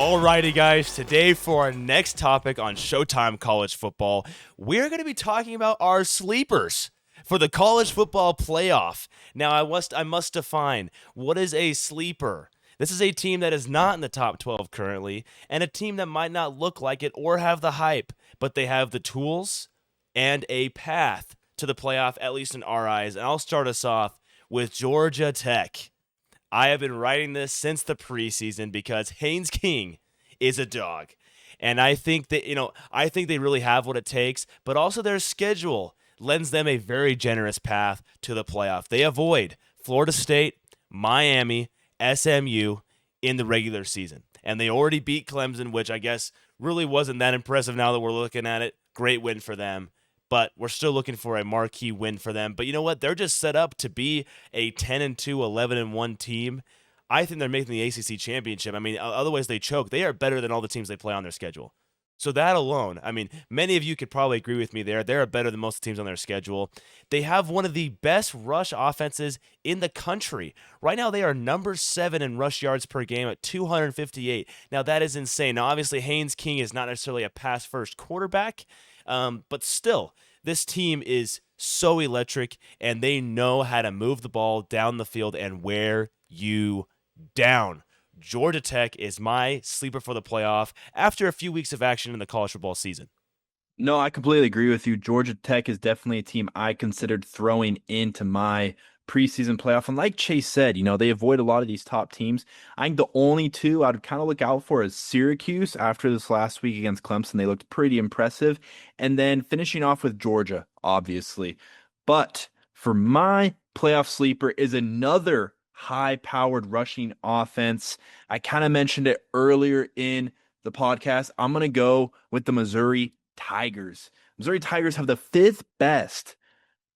Alrighty, guys, today for our next topic on Showtime College Football, we're going to be talking about our sleepers for the college football playoff. Now, I must define, what is a sleeper? This is a team that is not in the top 12 currently, and a team that might not look like it or have the hype, but they have the tools and a path to the playoff, at least in our eyes. And I'll start us off with Georgia Tech. I have been writing this since the preseason because Haynes King is a dog. And I think that, I think they really have what it takes, but also their schedule lends them a very generous path to the playoff. They avoid Florida State, Miami, SMU in the regular season. And they already beat Clemson, which I guess really wasn't that impressive now that we're looking at it. Great win for them. But we're still looking for a marquee win for them. But you know what? They're just set up to be a 10-2, 11-1 team. I think they're making the ACC championship. I mean, otherwise they choke. They are better than all the teams they play on their schedule. So that alone, I mean, many of you could probably agree with me there. They're better than most of the teams on their schedule. They have one of the best rush offenses in the country. Right now, they are number 7 in rush yards per game at 258. Now, that is insane. Now, obviously, Haynes King is not necessarily a pass-first quarterback, but still, this team is so electric, and they know how to move the ball down the field and wear you down. Georgia Tech is my sleeper for the playoff after a few weeks of action in the college football season. No, I completely agree with you. Georgia Tech is definitely a team I considered throwing into my preseason playoff. And like Chase said, they avoid a lot of these top teams. I think the only two I'd kind of look out for is Syracuse after this last week against Clemson. They looked pretty impressive. And then finishing off with Georgia, obviously. But for my playoff sleeper is another high-powered rushing offense. I kind of mentioned it earlier in the podcast. I'm going to go with the Missouri Tigers. Missouri Tigers have the 5th best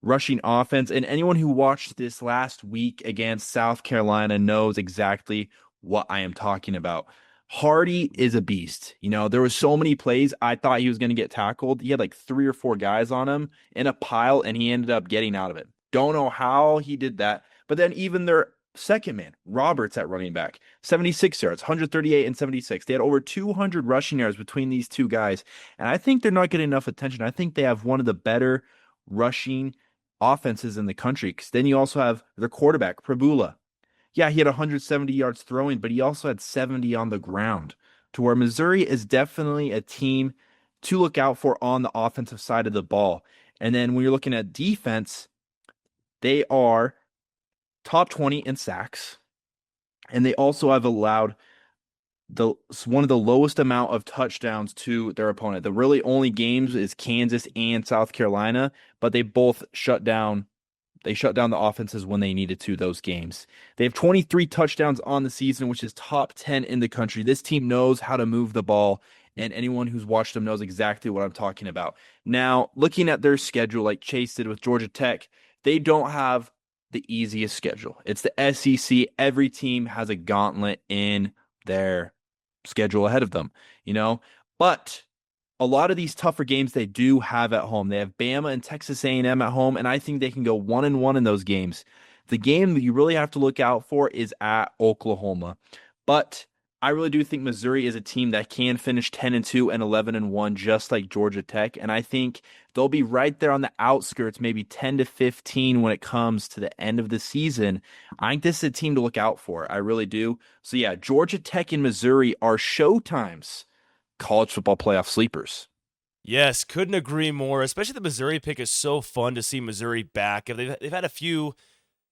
rushing offense, and anyone who watched this last week against South Carolina knows exactly what I am talking about. Hardy is a beast. There were so many plays I thought he was going to get tackled. He had like 3 or 4 guys on him in a pile, and he ended up getting out of it. Don't know how he did that. But then even their second man, Roberts at running back, 76 yards, 138 and 76. They had over 200 rushing yards between these two guys. And I think they're not getting enough attention. I think they have one of the better rushing offenses in the country. Because then you also have their quarterback, Prabula. Yeah, he had 170 yards throwing, but he also had 70 on the ground. To where Missouri is definitely a team to look out for on the offensive side of the ball. And then when you're looking at defense, they are top 20 in sacks, and they also have allowed one of the lowest amount of touchdowns to their opponent. The really only games is Kansas and South Carolina, but they both shut down the offenses when they needed to those games. They have 23 touchdowns on the season, which is top 10 in the country. This team knows how to move the ball, and anyone who's watched them knows exactly what I'm talking about. Now, looking at their schedule like Chase did with Georgia Tech, they don't have the easiest schedule. It's the SEC. Every team has a gauntlet in their schedule ahead of them, But a lot of these tougher games they do have at home. They have Bama and Texas A&M at home, and I think they can go 1-1 in those games. The game that you really have to look out for is at Oklahoma. But I really do think Missouri is a team that can finish 10-2 and 11-1, just like Georgia Tech. And I think they'll be right there on the outskirts, maybe 10-15 when it comes to the end of the season. I think this is a team to look out for. I really do. So yeah, Georgia Tech and Missouri are Showtime's college football playoff sleepers. Yes, couldn't agree more. Especially the Missouri pick is so fun to see Missouri back. They've had a few.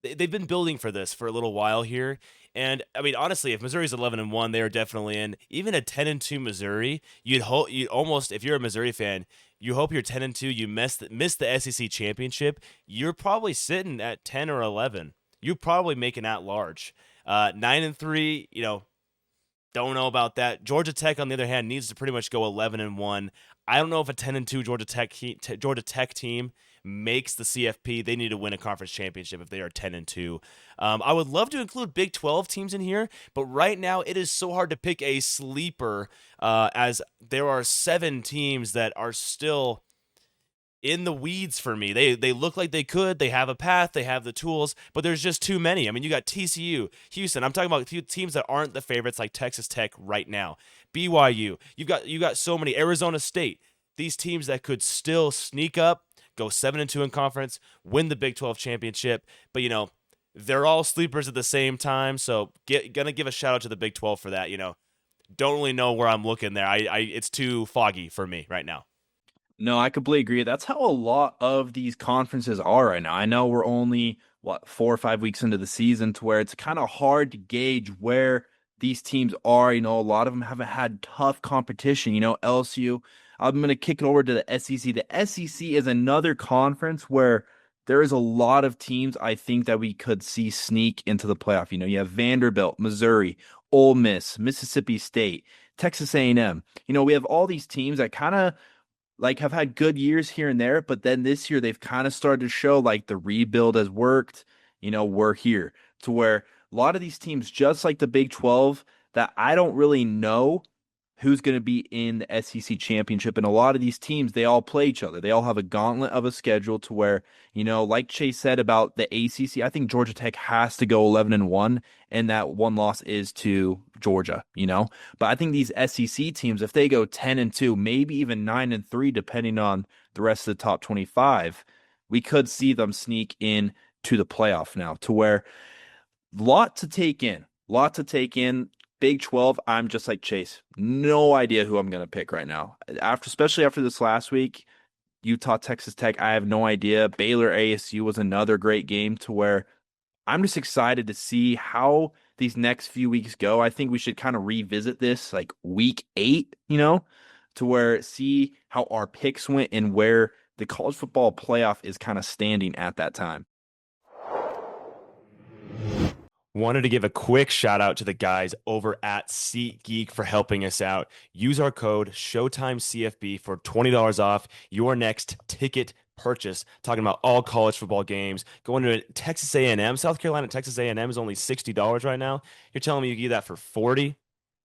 They've been building for this for a little while here. And I mean, honestly, if Missouri's 11-1, they are definitely in. Even a 10-2 Missouri, you'd almost, if you're a Missouri fan, you hope you're 10-2. You miss the SEC championship. You're probably sitting at 10 or 11. You probably make an at-large. 9-3, don't know about that. Georgia Tech, on the other hand, needs to pretty much go 11-1. I don't know if a 10-2 Georgia Tech team makes the CFP. They need to win a conference championship if they are 10-2. I would love to include Big 12 teams in here, but right now it is so hard to pick a sleeper as there are 7 teams that are still in the weeds for me. They look like they could. They have a path. They have the tools, but there's just too many. I mean, you got TCU, Houston. I'm talking about teams that aren't the favorites like Texas Tech right now. BYU. You got so many. Arizona State. These teams that could still sneak up, go 7-2 in conference, win the Big 12 championship. But they're all sleepers at the same time. So gonna give a shout out to the Big 12 for that. Don't really know where I'm looking there. It's too foggy for me right now. No, I completely agree. That's how a lot of these conferences are right now. I know we're only 4 or 5 weeks into the season to where it's kind of hard to gauge where these teams are. A lot of them haven't had tough competition. LSU. I'm going to kick it over to the SEC. The SEC is another conference where there is a lot of teams I think that we could see sneak into the playoff. You have Vanderbilt, Missouri, Ole Miss, Mississippi State, Texas A&M. We have all these teams that kind of have had good years here and there, but then this year they've kind of started to show the rebuild has worked. We're here to where a lot of these teams, just like the Big 12, that I don't really know who's going to be in the SEC championship. And a lot of these teams, they all play each other. They all have a gauntlet of a schedule to where, like Chase said about the ACC, I think Georgia Tech has to go 11-1, and that one loss is to Georgia, But I think these SEC teams, if they go 10-2, maybe even 9-3, depending on the rest of the top 25, we could see them sneak in to the playoff now, to where lot to take in. Big 12, I'm just like Chase. No idea who I'm going to pick right now. Especially after this last week, Utah, Texas Tech, I have no idea. Baylor, ASU was another great game to where I'm just excited to see how these next few weeks go. I think we should kind of revisit this week 8, to where see how our picks went and where the college football playoff is kind of standing at that time. Wanted to give a quick shout out to the guys over at Seatgeek for helping us out. Use our code ShowtimeCFB for $20 off your next ticket purchase. Talking about all college football games. Going to Texas A&M, South Carolina, Texas A&M is only $60 right now. You're telling me you can get that for $40?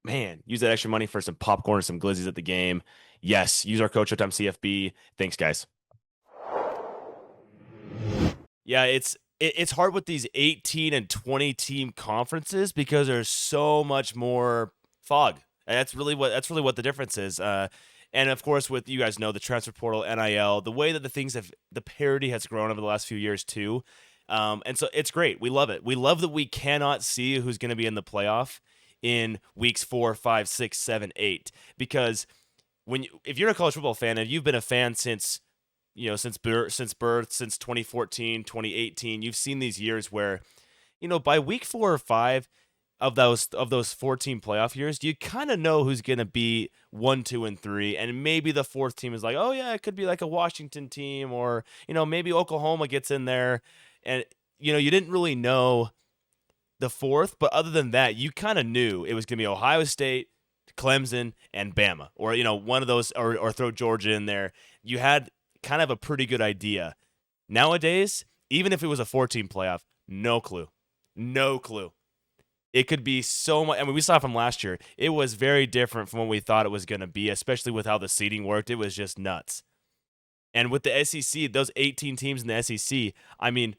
Man, use that extra money for some popcorn or some glizzies at the game. Yes, use our code ShowtimeCFB. Thanks, guys. Yeah, it's hard with these 18 and 20 team conferences because there's so much more fog. And that's really what the difference is. And of course, with you guys know the transfer portal, NIL, the way that the parity has grown over the last few years too. And so it's great. We love it. We love that we cannot see who's going to be in the playoff in weeks 4, 5, 6, 7, 8. Because if you're a college football fan and you've been a fan since birth, since 2014, 2018, you've seen these years where, by week 4 or 5 of those 14 playoff years, you kind of know who's going to be 1, 2, and 3. And maybe the fourth team is oh yeah, it could be a Washington team, or, maybe Oklahoma gets in there. And, you didn't really know the fourth, but other than that, you kind of knew it was going to be Ohio State, Clemson, and Bama, or, one of those, or throw Georgia in there. You had kind of a pretty good idea. Nowadays, even if it was a 14 playoff, no clue. It could be so much. I mean, we saw from last year. It was very different from what we thought it was going to be, especially with how the seeding worked. It was just nuts. And with the SEC, those 18 teams in the SEC, I mean,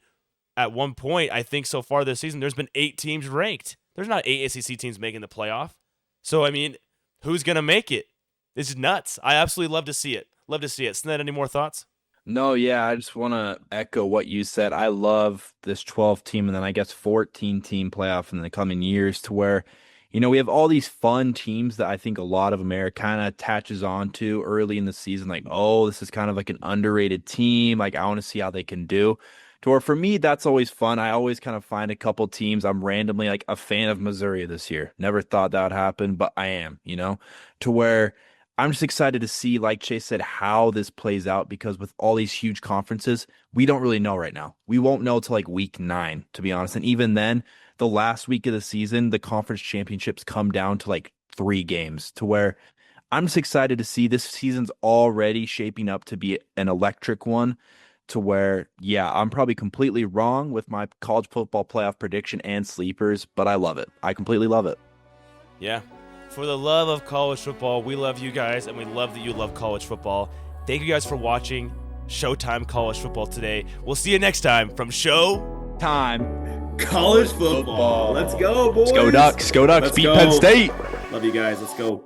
at one point, I think so far this season, there's been 8 teams ranked. There's not 8 SEC teams making the playoff. So, I mean, who's going to make it? This is nuts. I absolutely love to see it. Sned, any more thoughts? No, yeah, I just want to echo what you said. I love this 12 team and then I guess 14 team playoff in the coming years to where, we have all these fun teams that I think a lot of America kind of attaches on to early in the season. Oh, this is kind of an underrated team. I want to see how they can do. To where for me, that's always fun. I always kind of find a couple teams. I'm randomly a fan of Missouri this year. Never thought that would happen, but I am, to where I'm just excited to see, like Chase said, how this plays out, because with all these huge conferences, we don't really know right now. We won't know till week 9, to be honest. And even then, the last week of the season, the conference championships come down to 3 games, to where I'm just excited to see this season's already shaping up to be an electric one, to where, yeah, I'm probably completely wrong with my college football playoff prediction and sleepers, but I love it. I completely love it. Yeah. For the love of college football, we love you guys, and we love that you love college football. Thank you guys for watching Showtime College Football today. We'll see you next time from Showtime College Football. Let's go, boys. Go Ducks. Go Ducks. Let's Beat go. Penn State. Love you guys. Let's go.